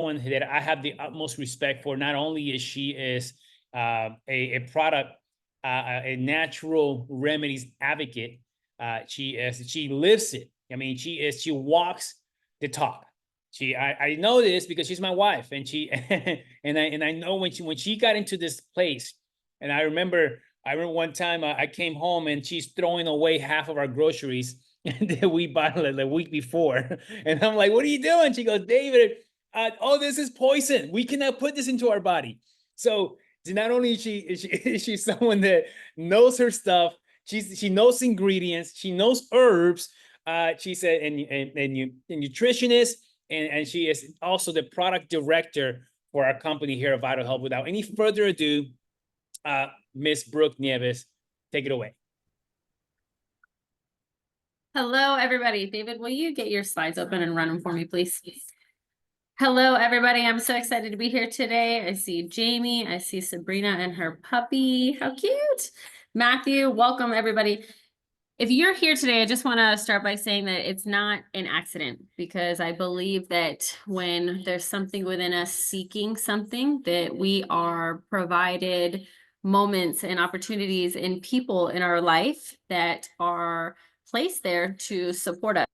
someone that I have the utmost respect for. Not only is she a product, a natural remedies advocate, she lives it. I mean, she walks the talk. I know this because she's my wife, and she and I know when she got into this place, and I remember one time I came home and she's throwing away half of our groceries that we bought like the week before, and I'm like, "What are you doing?" She goes, "David, oh, this is poison. We cannot put this into our body." So not only is she someone that knows her stuff, she knows ingredients, she knows herbs. She's a nutritionist, and she is also the product director for our company here at Vital Health. Without any further ado, Miss Brooke Nez, take it away. Hello, everybody. David, will you get your slides open and run them for me, please? Hello, everybody. I'm so excited to be here today. I see Jamie. I see Sabrina and her puppy. How cute. Matthew, welcome, everybody. If you're here today, I just want to start by saying that it's not an accident, because I believe that when there's something within us seeking something, that we are provided moments and opportunities and people in our life that are placed there to support us.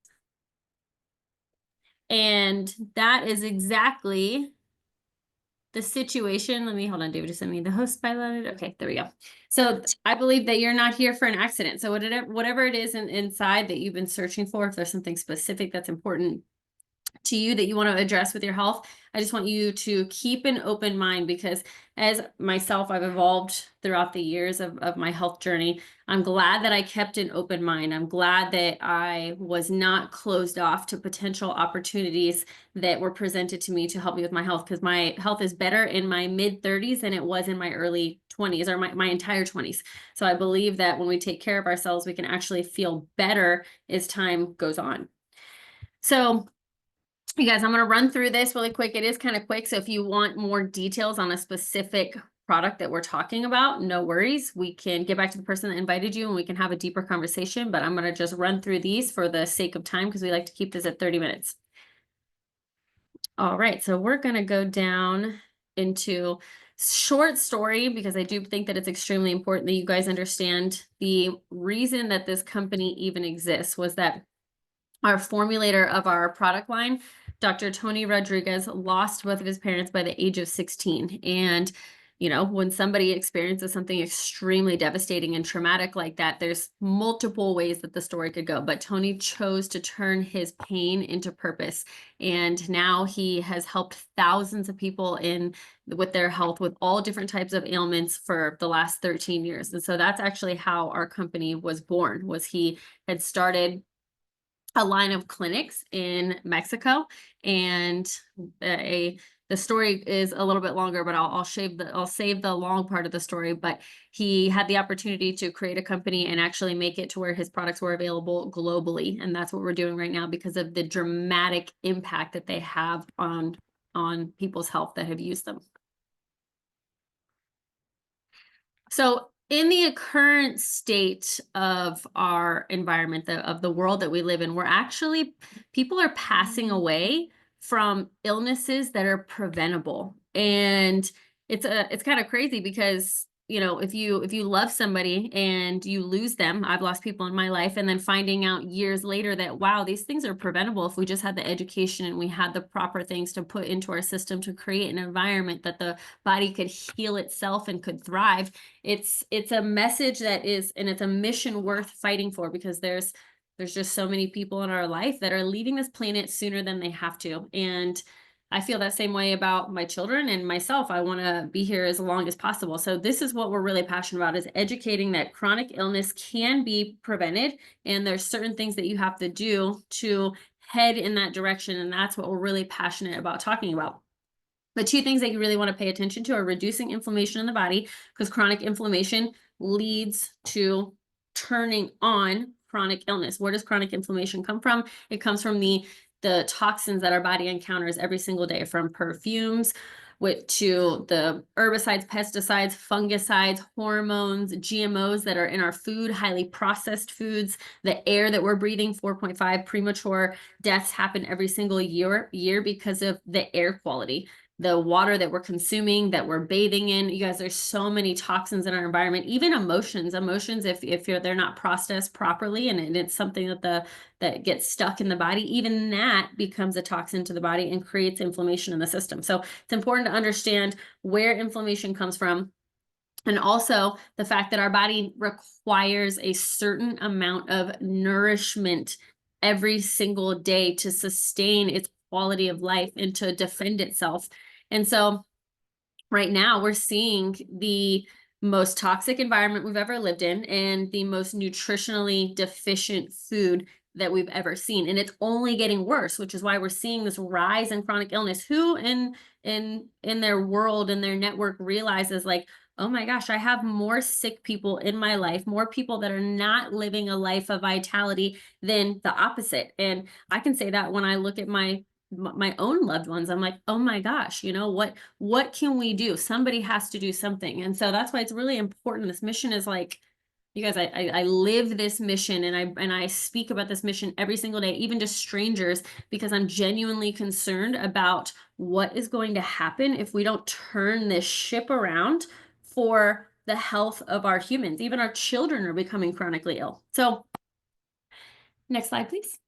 And that is exactly the situation. Let me hold on, David, just send me the host bylaw. Okay, there we go. So I believe that you're not here for an accident. So whatever it is inside that you've been searching for, if there's something specific that's important to you that you want to address with your health, I just want you to keep an open mind, because as myself, I've evolved throughout the years of my health journey. I'm glad that I kept an open mind. I'm glad that I was not closed off to potential opportunities that were presented to me to help me with my health, because my health is better in my mid-30s than it was in my early 20s, or my entire 20s. So I believe that when we take care of ourselves, we can actually feel better as time goes on. So you guys, I'm going to run through this really quick. It is kind of quick. So if you want more details on a specific product that we're talking about, no worries. We can get back to the person that invited you and we can have a deeper conversation, but I'm going to just run through these for the sake of time, because we like to keep this at 30 minutes. All right. So we're going to go down into short story, because I do think that it's extremely important that you guys understand the reason that this company even exists was that our formulator of our product line, Dr. Tony Rodriguez, lost both of his parents by the age of 16. And, you know, when somebody experiences something extremely devastating and traumatic like that, there's multiple ways that the story could go. But Tony chose to turn his pain into purpose. And now he has helped thousands of people with their health, with all different types of ailments for the last 13 years. And so that's actually how our company was born, was he had started a line of clinics in Mexico, and the story is a little bit longer, but I'll save the long part of the story. But he had the opportunity to create a company and actually make it to where his products were available globally, and that's what we're doing right now because of the dramatic impact that they have on people's health that have used them. So in the current state of our environment, of the world that we live in, people are passing away from illnesses that are preventable. And it's kind of crazy because, you know, if you love somebody and you lose them, I've lost people in my life, and then finding out years later that, wow, these things are preventable if we just had the education and we had the proper things to put into our system to create an environment that the body could heal itself and could thrive. It's a message that is, and it's a mission worth fighting for, because there's just so many people in our life that are leaving this planet sooner than they have to. And I feel that same way about my children and myself. I want to be here as long as possible. So this is what we're really passionate about, is educating that chronic illness can be prevented. And there's certain things that you have to do to head in that direction. And that's what we're really passionate about talking about. The two things that you really want to pay attention to are reducing inflammation in the body, because chronic inflammation leads to turning on chronic illness. Where does chronic inflammation come from? It comes from the toxins that our body encounters every single day, from perfumes, to the herbicides, pesticides, fungicides, hormones, GMOs that are in our food, highly processed foods, the air that we're breathing. 4.5 premature deaths happen every single year because of the air quality. The water that we're consuming, that we're bathing in. You guys, there's so many toxins in our environment. Even emotions, if they're not processed properly, and it's something that gets stuck in the body, even that becomes a toxin to the body and creates inflammation in the system. So it's important to understand where inflammation comes from. And also the fact that our body requires a certain amount of nourishment every single day to sustain its quality of life and to defend itself. And so right now we're seeing the most toxic environment we've ever lived in and the most nutritionally deficient food that we've ever seen. And it's only getting worse, which is why we're seeing this rise in chronic illness. Who in their world, in their network, realizes like, oh my gosh, I have more sick people in my life, more people that are not living a life of vitality than the opposite. And I can say that when I look at my own loved ones, I'm like, oh my gosh, what can we do? Somebody has to do something. And so that's why it's really important. This mission is like, you guys, I live this mission, and I speak about this mission every single day, even to strangers, because I'm genuinely concerned about what is going to happen if we don't turn this ship around for the health of our humans. Even our children are becoming chronically ill. So next slide, please.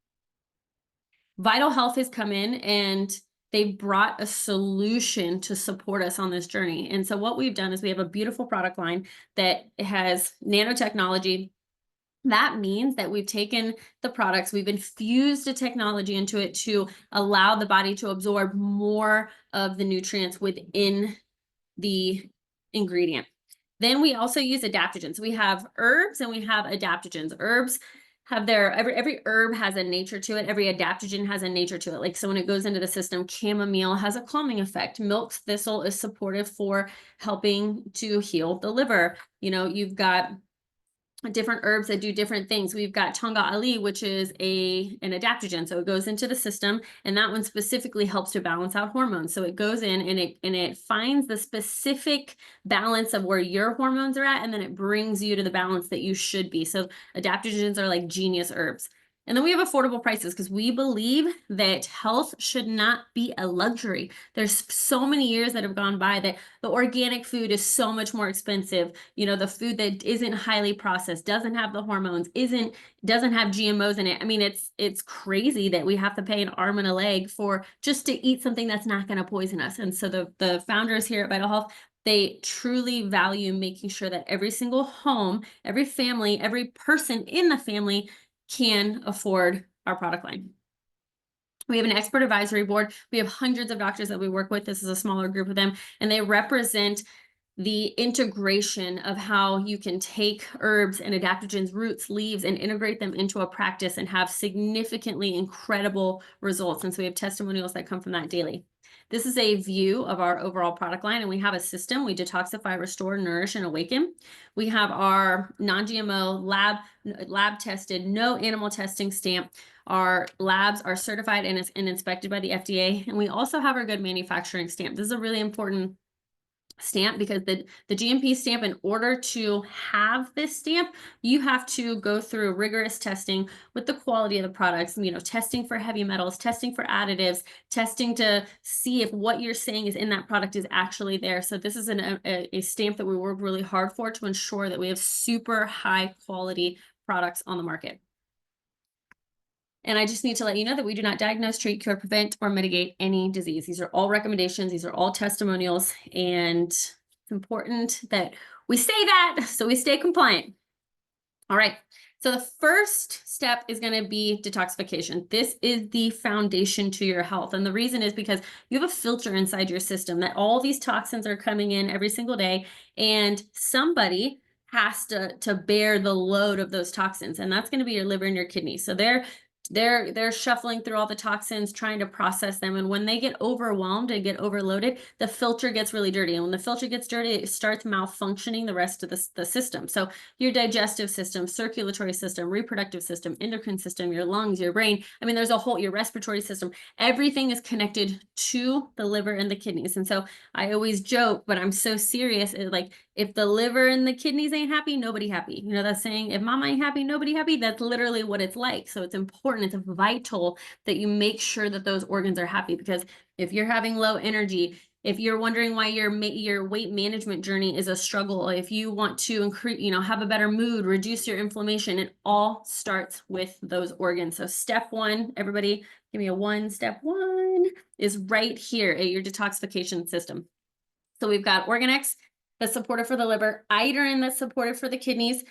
Vital Health has come in and they've brought a solution to support us on this journey. And so what we've done is we have a beautiful product line that has nanotechnology. That means that we've taken the products, we've infused a technology into it to allow the body to absorb more of the nutrients within the ingredient. Then we also use adaptogens. We have herbs and we have adaptogens. Herbs have every herb has a nature to it. Every adaptogen has a nature to it. Like, so when it goes into the system, chamomile has a calming effect. Milk thistle is supportive for helping to heal the liver. You've got different herbs that do different things. We've got Tonga Ali, which is an adaptogen. So it goes into the system, and that one specifically helps to balance out hormones. So it goes in and it finds the specific balance of where your hormones are at, and then it brings you to the balance that you should be. So adaptogens are like genius herbs. And then we have affordable prices because we believe that health should not be a luxury. There's so many years that have gone by that the organic food is so much more expensive. The food that isn't highly processed, doesn't have the hormones, doesn't have GMOs in it. I mean, it's crazy that we have to pay an arm and a leg for just to eat something that's not going to poison us. And so the founders here at Vital Health, they truly value making sure that every single home, every family, every person in the family can afford our product line. We have an expert advisory board. We have hundreds of doctors that we work with. This is a smaller group of them, and they represent the integration of how you can take herbs and adaptogens, roots, leaves, and integrate them into a practice and have significantly incredible results. And so we have testimonials that come from that daily. This is a view of our overall product line, and we have a system. We detoxify, restore, nourish, and awaken. We have our non-GMO, lab tested, no animal testing stamp. Our labs are certified and inspected by the FDA. And we also have our good manufacturing stamp. This is a really important stamp because the GMP stamp, in order to have this stamp, you have to go through rigorous testing with the quality of the products, testing for heavy metals, testing for additives, testing to see if what you're saying is in that product is actually there. So this is a stamp that we work really hard for to ensure that we have super high quality products on the market. And I just need to let you know that we do not diagnose, treat, cure, prevent, or mitigate any disease. These are all recommendations. These are all testimonials. And it's important that we say that so we stay compliant. All right. So the first step is going to be detoxification. This is the foundation to your health. And the reason is because you have a filter inside your system that all these toxins are coming in every single day, and somebody has to bear the load of those toxins. And that's going to be your liver and your kidneys. So they're They're shuffling through all the toxins, trying to process them. And when they get overwhelmed and get overloaded, the filter gets really dirty. And when the filter gets dirty, it starts malfunctioning the rest of the system. So your digestive system, circulatory system, reproductive system, endocrine system, your lungs, your brain. I mean, there's a whole, your respiratory system, everything is connected to the liver and the kidneys. And so I always joke, but I'm so serious. Like, if the liver and the kidneys ain't happy, nobody happy. You know that saying, if mama ain't happy, nobody happy? That's literally what it's like. So it's important, it's vital that you make sure that those organs are happy, because if you're having low energy, if you're wondering why your weight management journey is a struggle, if you want to increase, have a better mood, reduce your inflammation, it all starts with those organs. So step one, everybody, give me a one. Step one is right here at your detoxification system. So we've got Organ X that's supportive for the liver, iodine that's supportive for the kidneys,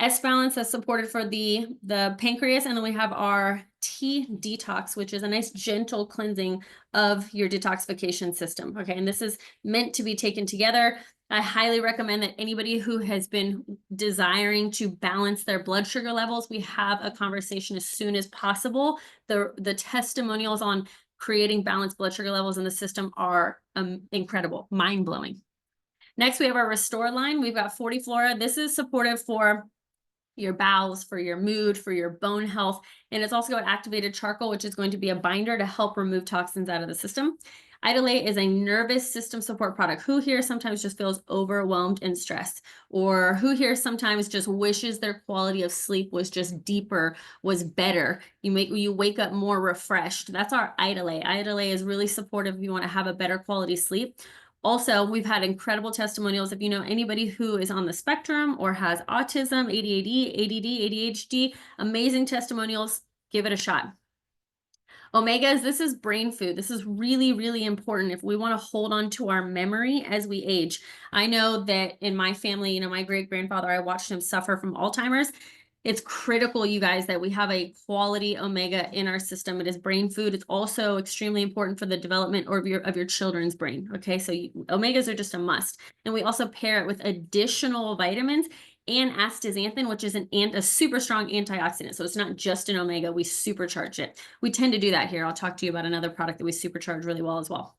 S-Balance that's supported for the pancreas, and then we have our T-Detox, which is a nice gentle cleansing of your detoxification system. Okay, and this is meant to be taken together. I highly recommend that anybody who has been desiring to balance their blood sugar levels, we have a conversation as soon as possible. The testimonials on creating balanced blood sugar levels in the system are incredible, mind-blowing. Next, we have our Restore line. We've got 40 Flora. This is supportive for your bowels, for your mood, for your bone health. And it's also got activated charcoal, which is going to be a binder to help remove toxins out of the system. Idolate is a nervous system support product. Who here sometimes just feels overwhelmed and stressed? Or who here sometimes just wishes their quality of sleep was just deeper, was better? You wake up more refreshed. That's our Idolate. Idolate is really supportive if you want to have a better quality sleep. Also, we've had incredible testimonials. If you know anybody who is on the spectrum or has autism, ADHD, ADHD, amazing testimonials. Give it a shot. Omegas, this is brain food. This is really, really important if we want to hold on to our memory as we age. I know that in my family, my great-grandfather, I watched him suffer from Alzheimer's. It's critical, you guys, that we have a quality omega in our system. It is brain food. It's also extremely important for the development of your children's brain. Okay, so omegas are just a must. And we also pair it with additional vitamins and astaxanthin, which is a super strong antioxidant. So it's not just an omega, we supercharge it. We tend to do that here. I'll talk to you about another product that we supercharge really well as well.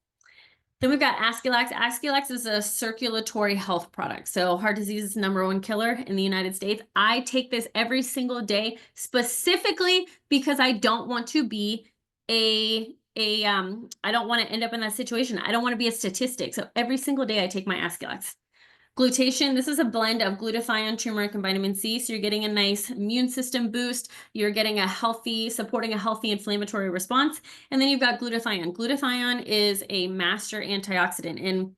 Then we've got Askelax. Askelax is a circulatory health product. So heart disease is the #1 killer in the United States. I take this every single day, specifically because I don't want to be I don't want to end up in that situation. I don't want to be a statistic. So every single day I take my Askelax. Glutation, this is a blend of glutathione, turmeric, and vitamin C. So you're getting a nice immune system boost. You're getting supporting a healthy inflammatory response. And then you've got glutathione. Glutathione is a master antioxidant. And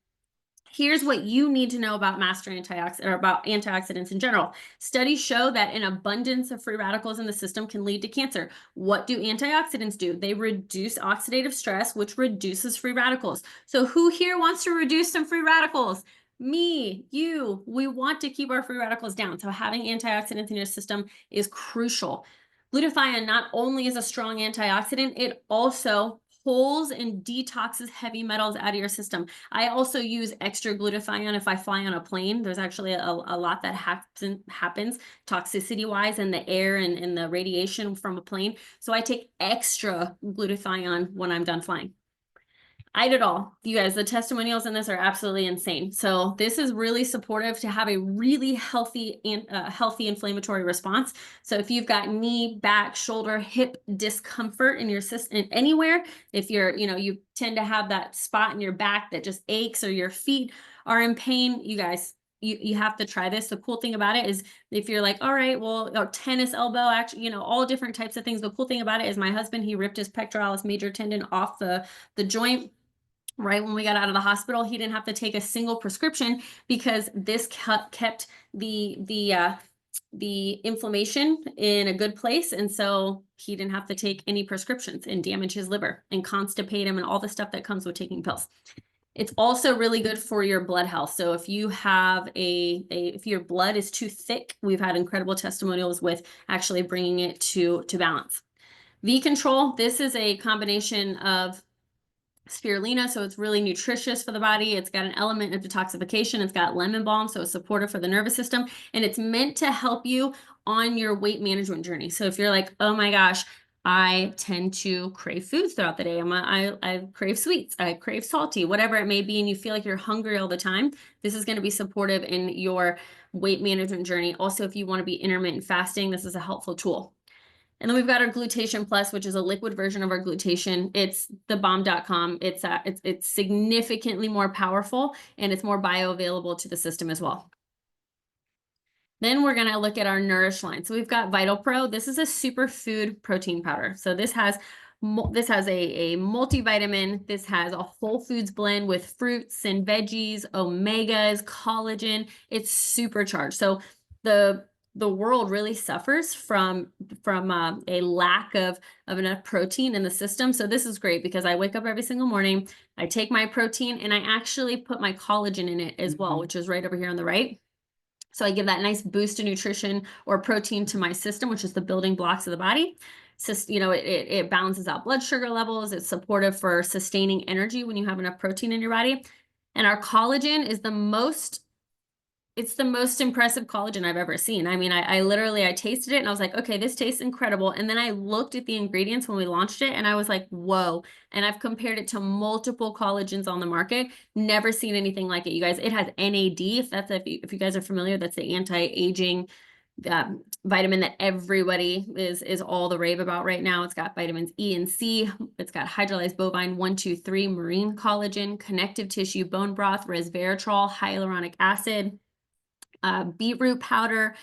here's what you need to know about about antioxidants in general. Studies show that an abundance of free radicals in the system can lead to cancer. What do antioxidants do? They reduce oxidative stress, which reduces free radicals. So who here wants to reduce some free radicals? Me, you, we want to keep our free radicals down. So having antioxidants in your system is crucial. Glutathione not only is a strong antioxidant, it also pulls and detoxes heavy metals out of your system. I also use extra glutathione if I fly on a plane. There's actually a lot that happens toxicity wise in the air and the radiation from a plane. So I take extra glutathione when I'm done flying. I did all. You guys, the testimonials in this are absolutely insane. So this is really supportive to have a really healthy inflammatory response. So if you've got knee, back, shoulder, hip discomfort in your system, anywhere, if you tend to have that spot in your back that just aches, or your feet are in pain, you guys, you have to try this. The cool thing about it is, if you're like, all right, well, tennis elbow, actually, all different types of things. The cool thing about it is my husband, he ripped his pectoralis major tendon off the joint right when we got out of the hospital. He didn't have to take a single prescription because this kept the inflammation in a good place. And so he didn't have to take any prescriptions and damage his liver and constipate him and all the stuff that comes with taking pills. It's also really good for your blood health. So if you have if your blood is too thick, we've had incredible testimonials with actually bringing it to balance. V-Control, this is a combination of spirulina, so it's really nutritious for the body. It's got an element of detoxification. It's got lemon balm, so it's supportive for the nervous system, and it's meant to help you on your weight management journey. So if you're like, oh my gosh, I tend to crave foods throughout the day. I crave sweets, I crave salty, whatever it may be, and you feel like you're hungry all the time. This is going to be supportive in your weight management journey. Also, if you want to be intermittent fasting, this is a helpful tool. And then we've got our Glutation Plus, which is a liquid version of our glutation. It's thebomb.com. It's significantly more powerful, and it's more bioavailable to the system as well. Then we're going to look at our Nourish line. So we've got Vital Pro. This is a superfood protein powder. So this has a multivitamin. This has a whole foods blend with fruits and veggies, omegas, collagen. It's supercharged. So the world really suffers from a lack of enough protein in the system. So this is great because I wake up every single morning, I take my protein, and I actually put my collagen in it as well, which is right over here on the right. So I give that nice boost of nutrition or protein to my system, which is the building blocks of the body. So, you know, it balances out blood sugar levels. It's supportive for sustaining energy when you have enough protein in your body. And our collagen is the most impressive collagen I've ever seen. I mean, I literally tasted it and I was like, okay, this tastes incredible. And then I looked at the ingredients when we launched it and I was like, whoa. And I've compared it to multiple collagens on the market. Never seen anything like it, you guys. It has NAD, if you guys are familiar, that's the anti-aging vitamin that everybody is all the rave about right now. It's got vitamins E and C. It's got hydrolyzed bovine 1,2,3, marine collagen, connective tissue, bone broth, resveratrol, hyaluronic acid, beetroot powder,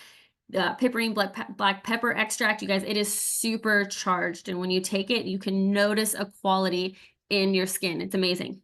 piperine black pepper extract. You guys, it is supercharged. And when you take it, you can notice a quality in your skin. It's amazing.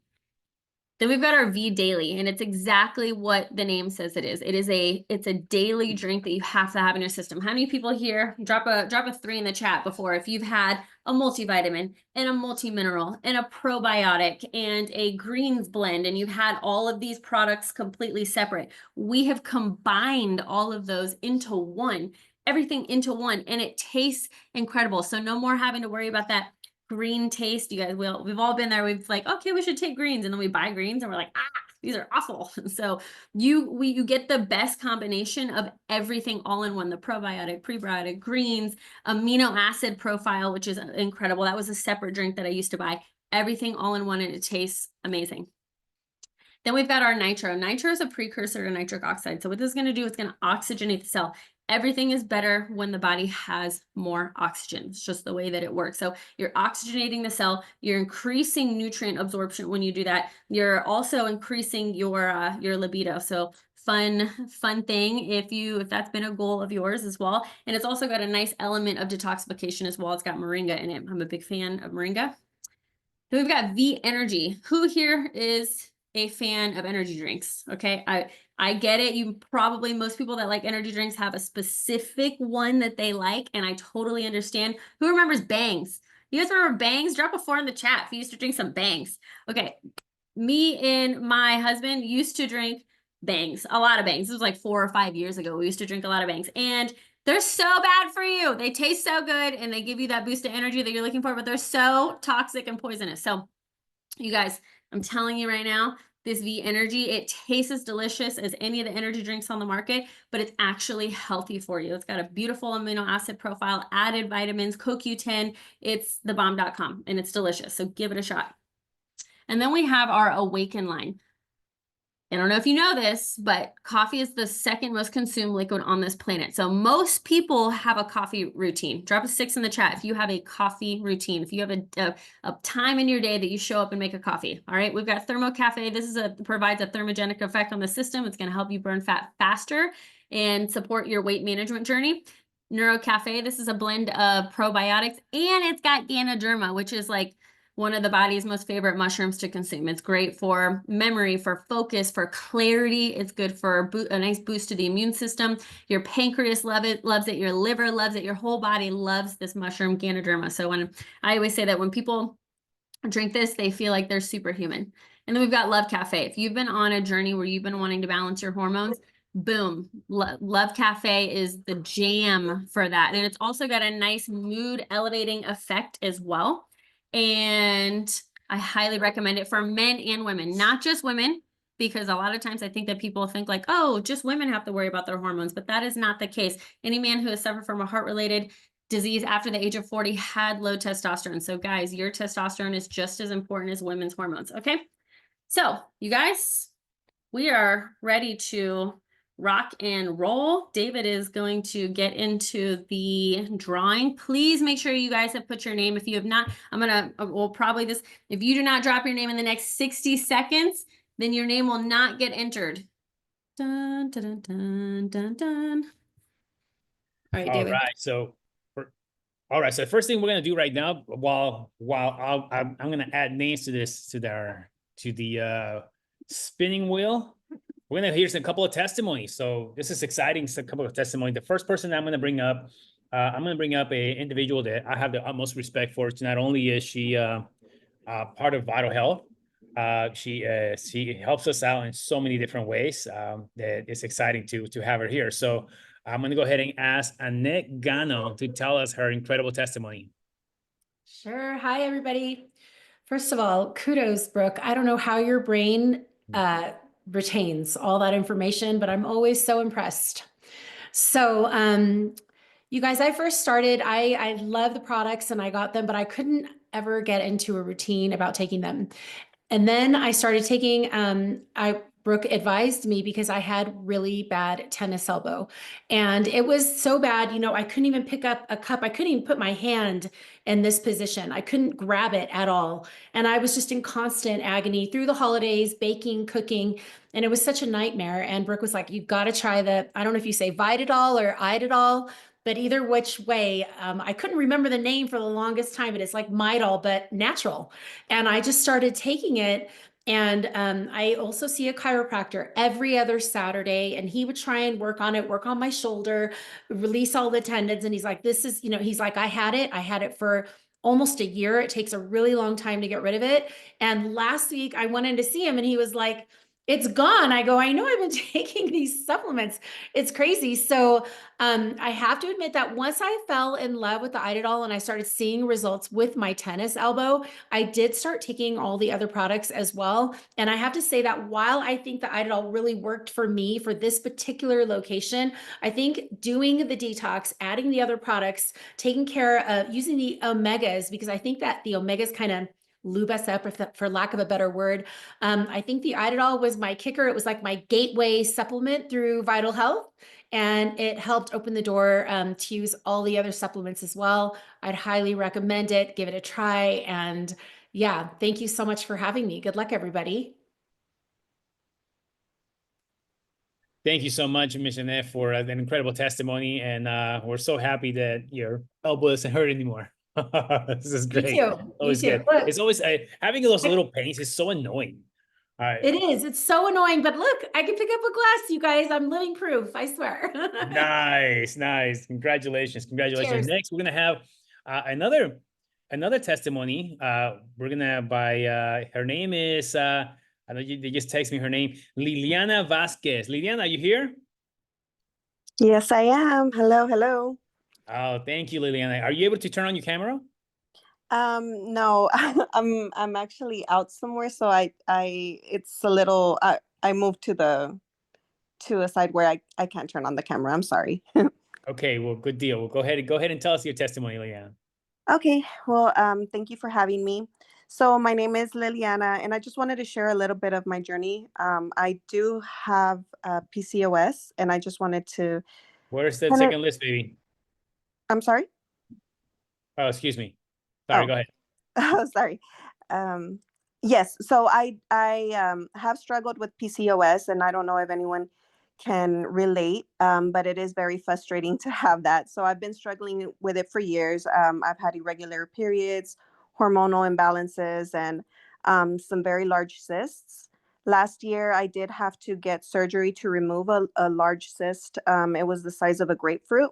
Then we've got our V Daily, and it's exactly what the name says it is. It's a daily drink that you have to have in your system. How many people here, drop a 3 in the chat before, if you've had a multivitamin and a multimineral and a probiotic and a greens blend, and you've had all of these products completely separate. We have combined all of those into one, everything into one, and it tastes incredible. So no more having to worry about that green taste. You guys, we've all been there. We've like, okay, we should take greens, and then we buy greens and we're like, these are awful. So you get the best combination of everything all in one: the probiotic, prebiotic, greens, amino acid profile, which is incredible. That was a separate drink that I used to buy. Everything all in one, and it tastes amazing. Then we've got our nitro. Nitro is a precursor to nitric oxide. So what this is going to do, it's going to oxygenate the cell. Everything is better when the body has more oxygen. It's just the way that it works. So you're oxygenating the cell, you're increasing nutrient absorption when you do that. You're also increasing your libido. So fun thing if that's been a goal of yours as well. And it's also got a nice element of detoxification as well. It's got moringa in it. I'm a big fan of moringa. Then we've got V Energy. Who here is a fan of energy drinks? Okay, I get it. Most people that like energy drinks have a specific one that they like, and I totally understand. Who remembers Bangs? You guys remember Bangs? Drop a 4 in the chat if you used to drink some Bangs. Okay, me and my husband used to drink Bangs, a lot of Bangs. This was like 4 or 5 years ago. We used to drink a lot of Bangs, and they're so bad for you. They taste so good, and they give you that boost of energy that you're looking for, but they're so toxic and poisonous. So you guys, I'm telling you right now, this V Energy, it tastes as delicious as any of the energy drinks on the market, but it's actually healthy for you. It's got a beautiful amino acid profile, added vitamins, CoQ10. It's thebomb.com, and it's delicious. So give it a shot. And then we have our Awaken line. I don't know if you know this, but coffee is the second most consumed liquid on this planet. So most people have a coffee routine. Drop a 6 in the chat if you have a coffee routine, if you have a time in your day that you show up and make a coffee. All right, we've got Thermo Cafe. This provides a thermogenic effect on the system. It's going to help you burn fat faster and support your weight management journey. Neuro Cafe, this is a blend of probiotics, and it's got Ganoderma, which is like one of the body's most favorite mushrooms to consume. It's great for memory, for focus, for clarity. It's good for a nice boost to the immune system. Your pancreas loves it. Your liver loves it. Your whole body loves this mushroom, Ganoderma. So I always say that when people drink this, they feel like they're superhuman. And then we've got Love Cafe. If you've been on a journey where you've been wanting to balance your hormones, boom, Love Cafe is the jam for that. And it's also got a nice mood elevating effect as well. And I highly recommend it for men and women, not just women, because a lot of times I think that people think like, oh, just women have to worry about their hormones, but that is not the case. Any man who has suffered from a heart-related disease after the age of 40 had low testosterone. So guys, your testosterone is just as important as women's hormones, okay? So you guys, we are ready to rock and roll. David is going to get into the drawing. Please make sure you guys have put your name. If you have not, we'll probably this, if you do not drop your name in the next 60 seconds, then your name will not get entered. Dun, dun, dun, dun, dun. All right, David. All right. So the first thing we're gonna do right now, while I'm gonna add names to this to the spinning wheel. We're gonna hear a couple of testimonies. So this is exciting. It's a couple of testimonies. The first person I'm gonna bring up, a individual that I have the utmost respect for. Not only is she part of Vital Health, she helps us out in so many different ways. That it's exciting to have her here. So I'm going to go ahead and ask Annette Gano to tell us her incredible testimony. Sure. Hi, everybody. First of all, kudos, Brooke. I don't know how your brain retains all that information, but I'm always so impressed. So, you guys, I first started, I love the products and I got them, but I couldn't ever get into a routine about taking them. And then I started taking, Brooke advised me because I had really bad tennis elbow and it was so bad, you know, I couldn't even pick up a cup. I couldn't even put my hand in this position. I couldn't grab it at all. And I was just in constant agony through the holidays, baking, cooking, and it was such a nightmare. And Brooke was like, you've got to try I don't know if you say Vitadol or Idadol, but either which way, I couldn't remember the name for the longest time, but it's like Midol, but natural. And I just started taking it. And I also see a chiropractor every other Saturday, and he would try and work on it, work on my shoulder, release all the tendons. And he's like, this is, you know, he's like, I had it for almost a year. It takes a really long time to get rid of it. And last week I went in to see him and he was like, it's gone. I go, I know I've been taking these supplements. It's crazy. So I have to admit that once I fell in love with the Idadol and I started seeing results with my tennis elbow, I did start taking all the other products as well. And I have to say that while I think the Idadol really worked for me for this particular location, I think doing the detox, adding the other products, taking care of using the omegas, because I think that the omegas kind of lube us up, for lack of a better word. I think the Idadol was my kicker. It was like my gateway supplement through Vital Health, and it helped open the door to use all the other supplements as well. I'd highly recommend it. Give it a try. And yeah, thank you so much for having me. Good luck, everybody. Thank you so much, Ms. Annette, for an incredible testimony. And we're so happy that your elbow doesn't hurt anymore. This is great. Me too. Always Me too. good. Look, It's always having those little pains is so annoying. All right. it is. It's so annoying, but look, I can pick up a glass, you guys. I'm living proof, I swear. Nice. Congratulations. Cheers. Next, we're gonna have another testimony. We're gonna by her name is I know they just text me her name, Liliana Vasquez. Liliana, are you here? Yes, I am. Hello. Oh, thank you, Liliana. Are you able to turn on your camera? No, I'm actually out somewhere, so it's a little I moved to a side where I can't turn on the camera. I'm sorry. Okay, well, good deal. Well, go ahead and tell us your testimony, Liliana. Okay, well, thank you for having me. So my name is Liliana, and I just wanted to share a little bit of my journey. I do have PCOS, and I just wanted to. Where's the second list, baby? I'm sorry? Oh, excuse me. Sorry, go ahead. Oh, sorry. Yes, so I have struggled with PCOS, and I don't know if anyone can relate, but it is very frustrating to have that. So I've been struggling with it for years. I've had irregular periods, hormonal imbalances, and some very large cysts. Last year, I did have to get surgery to remove a large cyst. It was the size of a grapefruit.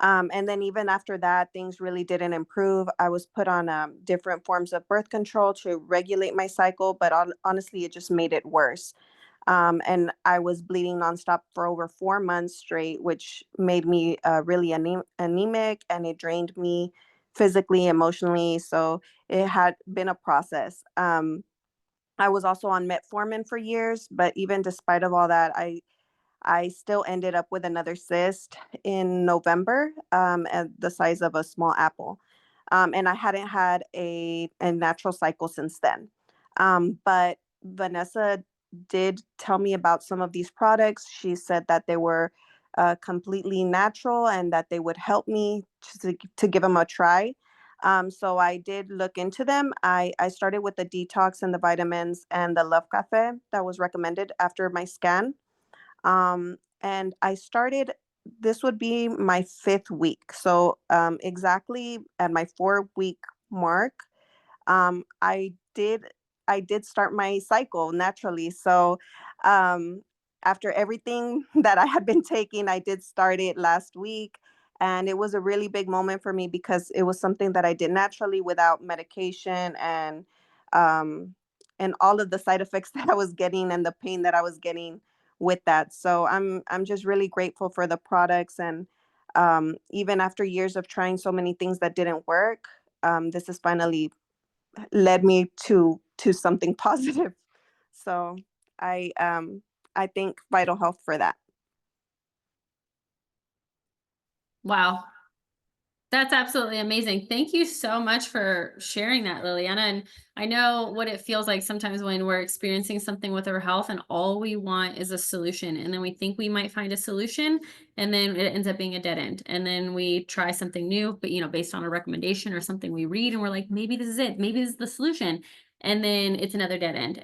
And then even after that, things really didn't improve. I was put on different forms of birth control to regulate my cycle, but honestly, it just made it worse. And I was bleeding nonstop for over 4 months straight, which made me really anemic, and it drained me physically, emotionally. So it had been a process. I was also on metformin for years, but even despite of all that, I still ended up with another cyst in November, at the size of a small apple. And I hadn't had a natural cycle since then. But Vanessa did tell me about some of these products. She said that they were completely natural and that they would help me to give them a try. So I did look into them. I started with the detox and the vitamins and the Love Cafe that was recommended after my scan. And I started, this would be my 5th week. So exactly at my 4-week mark, um, I did I did start my cycle naturally. So after everything that I had been taking, I did start it last week. And it was a really big moment for me because it was something that I did naturally without medication um, and all of the side effects that I was getting and the pain that I was getting with that. So I'm just really grateful for the products. And even after years of trying so many things that didn't work, this has finally led me to something positive. So I thank Vital Health for that. Wow. That's absolutely amazing. Thank you so much for sharing that, Liliana. And I know what it feels like sometimes when we're experiencing something with our health and all we want is a solution. And then we think we might find a solution and then it ends up being a dead end. And then we try something new, but based on a recommendation or something we read and we're like, maybe this is it. Maybe this is the solution. And then it's another dead end.